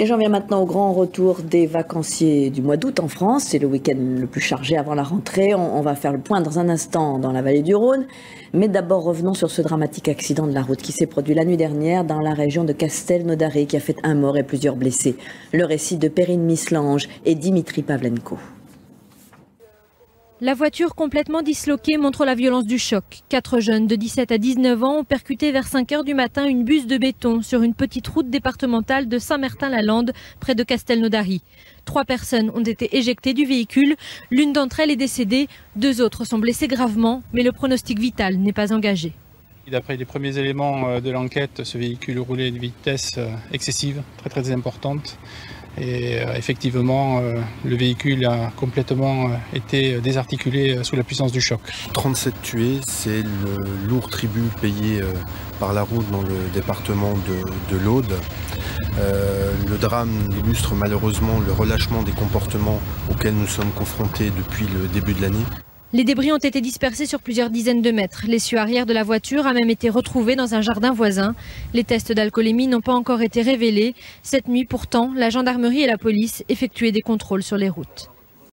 Et j'en viens maintenant au grand retour des vacanciers du mois d'août en France. C'est le week-end le plus chargé avant la rentrée. On va faire le point dans un instant dans la vallée du Rhône. Mais d'abord, revenons sur ce dramatique accident de la route qui s'est produit la nuit dernière dans la région de Castelnaudary, qui a fait un mort et plusieurs blessés. Le récit de Perrine Mislange et Dimitri Pavlenko. La voiture complètement disloquée montre la violence du choc. 4 jeunes de 17 à 19 ans ont percuté vers 5 h du matin une buse de béton sur une petite route départementale de Saint-Martin-la-Lande, près de Castelnaudary. 3 personnes ont été éjectées du véhicule. L'une d'entre elles est décédée. 2 autres sont blessées gravement, mais le pronostic vital n'est pas engagé. D'après les premiers éléments de l'enquête, ce véhicule roulait à une vitesse excessive, très importante. Et effectivement, le véhicule a complètement été désarticulé sous la puissance du choc. 37 tués, c'est le lourd tribut payé par la route dans le département de l'Aude. Le drame illustre malheureusement le relâchement des comportements auxquels nous sommes confrontés depuis le début de l'année. Les débris ont été dispersés sur plusieurs dizaines de mètres. L'essieu arrière de la voiture a même été retrouvé dans un jardin voisin. Les tests d'alcoolémie n'ont pas encore été révélés. Cette nuit, pourtant, la gendarmerie et la police effectuaient des contrôles sur les routes.